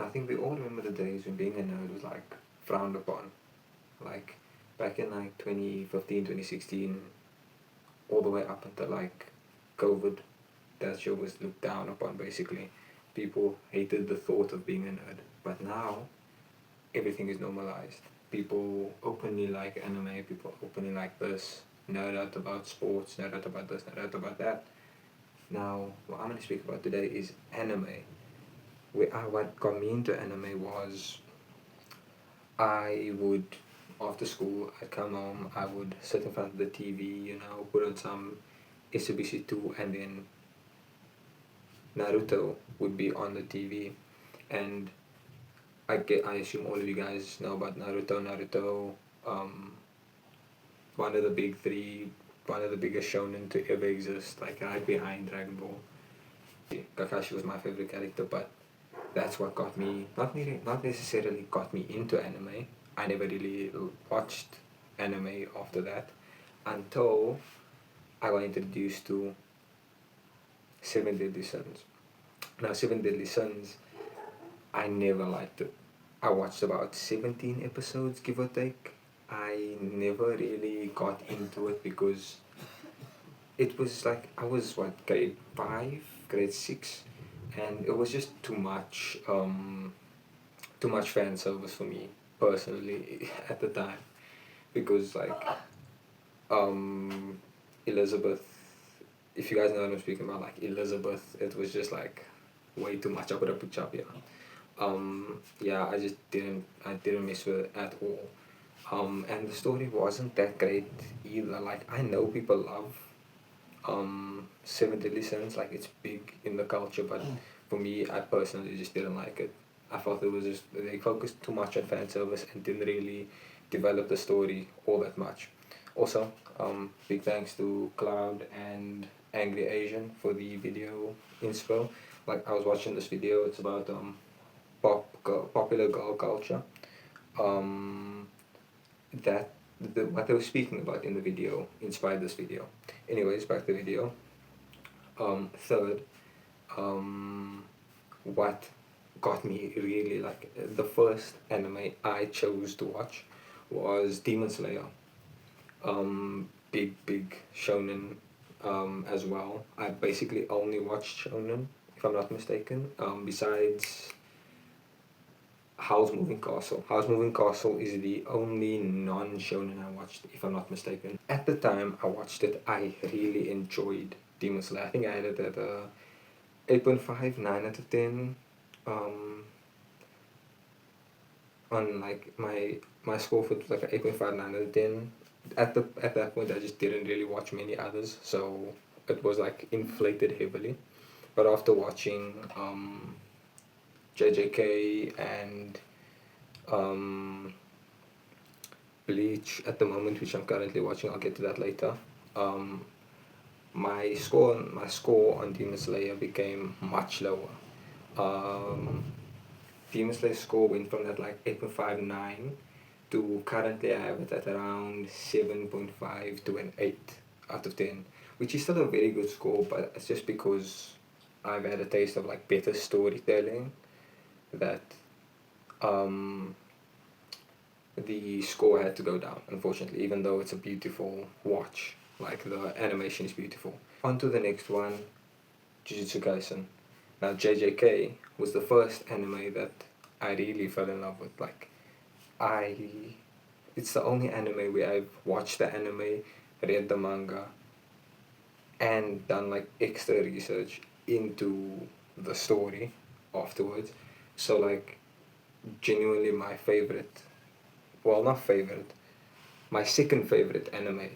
I think we all remember the days when being a nerd was like frowned upon. Like back in like 2015, 2016, all the way up until like COVID, that show was looked down upon basically. People hated the thought of being a nerd. But now everything is normalized. People openly like anime, people openly like this, nerd out about sports, nerd out about this, nerd out about that. Now, what I'm going to speak about today is anime. What got me into anime was I would, after school, I'd come home, I would sit in front of the TV, put on some SBC 2, and then Naruto would be on the TV. And I assume all of you guys know about Naruto. Naruto, um, one of the big three, one of the biggest shonen to ever exist, like right behind Dragon Ball. Kakashi was my favorite character, but that's what got me, not necessarily got me into anime. I never really watched anime after that until I got introduced to Seven Deadly Sins. Now, Seven Deadly Sins, I never liked it. I watched about 17 episodes, give or take. I never really got into it because it was like I was what, grade 5, grade 6, and it was just too much fan service for me personally at the time, because like um Elizabeth, if you guys know what I'm speaking about, like Elizabeth, it was just like way too much up with a put up, yeah. Yeah, I didn't mess with it at all. And the story wasn't that great either. Like I know people love Seven Deadly Sins, like it's big in the culture, but for me, I personally just didn't like it. I thought it was just they focused too much on fan service and didn't really develop the story all that much. Also, big thanks to Cloud and Angry Asian for the video inspo. Like I was watching this video, it's about popular girl culture. Um, that what they were speaking about in the video inspired this video. Anyways, back to the video. Third, um, what got me really like the first anime I chose to watch was Demon Slayer. Big shonen as well. I basically only watched shonen, if I'm not mistaken. Besides Howl's Moving Castle. Howl's Moving Castle is the only non-shonen I watched, if I'm not mistaken. At the time I watched it, I really enjoyed Demon Slayer. I think I had it at 8.5, 9 out of 10. Um, on like my score for it was like an 8.5, 9 out of 10. At that point, I just didn't really watch many others, so it was like inflated heavily. But after watching JJK and um, Bleach at the moment, which I'm currently watching, I'll get to that later. Um, my score on Demon Slayer became much lower. Um, Demon Slayer score went from that like 8.59 to currently I have it at around 7.5 to an 8 out of 10, which is still a very good score, but it's just because I've had a taste of like better storytelling that um, the score had to go down, unfortunately, even though it's a beautiful watch. Like the animation is beautiful. On to the next one, Jujutsu Kaisen. Now, JJK was the first anime that I really fell in love with. Like, I. It's the only anime where I've watched the anime, read the manga, and done like extra research into the story afterwards. So, like, genuinely my favorite, well, not favorite, my second favorite anime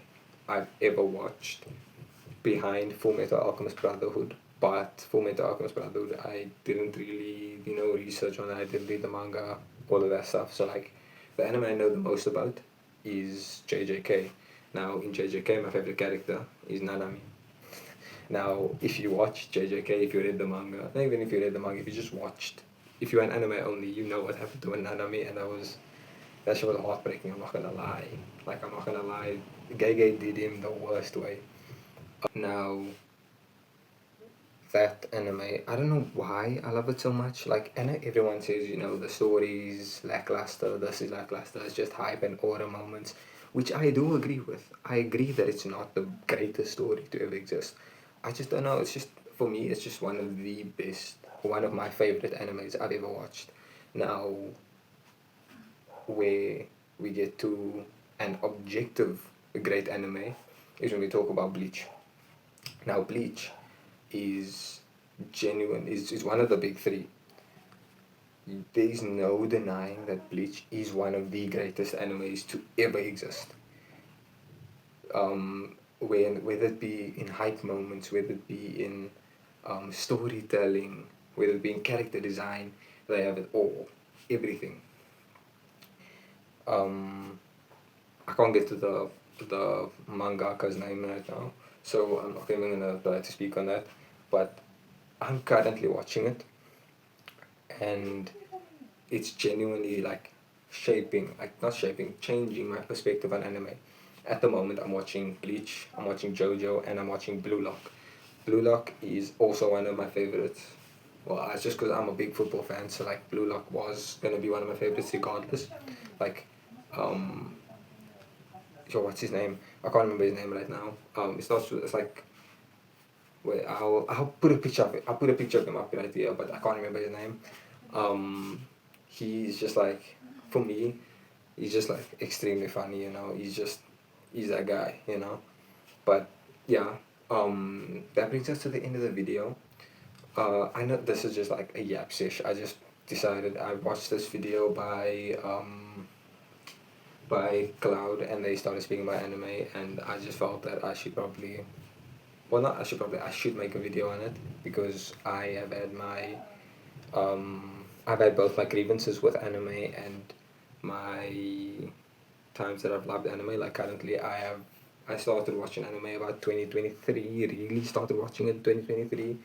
I've ever watched behind Full Metal Alchemist Brotherhood. But Full Metal Alchemist Brotherhood, I didn't really, research on it. I didn't read the manga, all of that stuff. So like, the anime I know the most about is JJK. Now in JJK, my favorite character is Nanami. Now, if you watch JJK, if you read the manga, not even if you read the manga, if you just watched, if you're an anime only, you know what happened to Nanami, and that shit was heartbreaking. I'm not gonna lie. Like I'm not gonna lie, Gege did him the worst way. Now, that anime. I don't know why I love it so much. Like, I know everyone says, the story's lackluster, this is lackluster, it's just hype and order moments, which I do agree with. I agree that it's not the greatest story to ever exist. I just don't know, it's just, for me, it's just one of the best, one of my favorite animes I've ever watched. Now, where we get to an objective great anime is when we talk about Bleach. Now, Bleach is is one of the big three. There is no denying that Bleach is one of the greatest animes to ever exist. Whether it be in hype moments, whether it be in storytelling, whether it be in character design, they have it all, everything. Um, I can't get to the mangaka's name right now, so I'm not even gonna try to speak on that. But I'm currently watching it, and it's genuinely like not shaping, changing my perspective on anime. At the moment, I'm watching Bleach, I'm watching JoJo, and I'm watching Blue Lock. Blue Lock is also one of my favorites. Well, it's just because I'm a big football fan, so like Blue Lock was gonna be one of my favorites regardless. Like, um, so what's his name? I can't remember his name right now. It's not. It's like. Wait, I'll put a picture of it. I'll put a picture of him up right here, but I can't remember his name. Um, he's just like, for me, he's just like extremely funny. He's that guy. But yeah, that brings us to the end of the video. I know this is just like a yap sesh. I just decided I watched this video by Cloud, and they started speaking about anime, and I just felt that I should probably, well, not I should probably, I should make a video on it, because I've had both my grievances with anime and my times that I've loved anime. Like, currently, I started watching anime about 2023. Really started watching it 2023.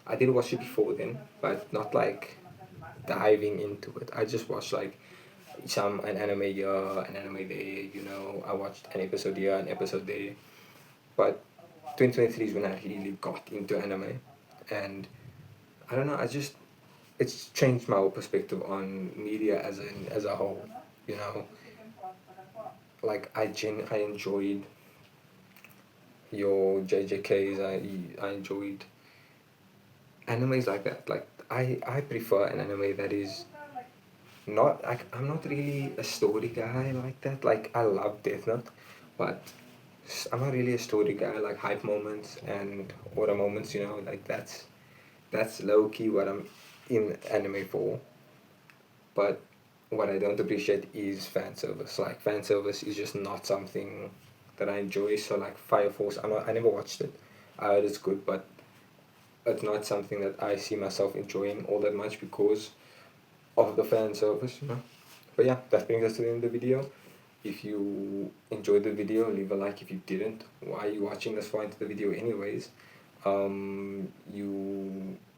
I did watch it before then, but not like diving into it. I just watched like an anime here, an anime there. I watched an episode here, an episode there. But 2023 is when I really got into anime, and I don't know. It's changed my whole perspective on media as a whole. You know, like I enjoyed your JJKs. I enjoyed animes like that. Like, I prefer an anime that is not like, I'm not really a story guy like that. Like, I love Death Note, but I'm not really a story guy. Like, hype moments and order moments. Like, that's low key what I'm in anime for. But what I don't appreciate is fan service. Like, fan service is just not something that I enjoy. So like Fire Force, I never watched it. I heard it's good, but it's not something that I see myself enjoying all that much because of the fan service. But yeah, that brings us to the end of the video. If you enjoyed the video, leave a like. If you didn't, why are you watching this far into the video anyways?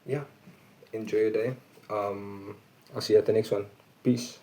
Yeah, enjoy your day. I'll see you at the next one. Peace.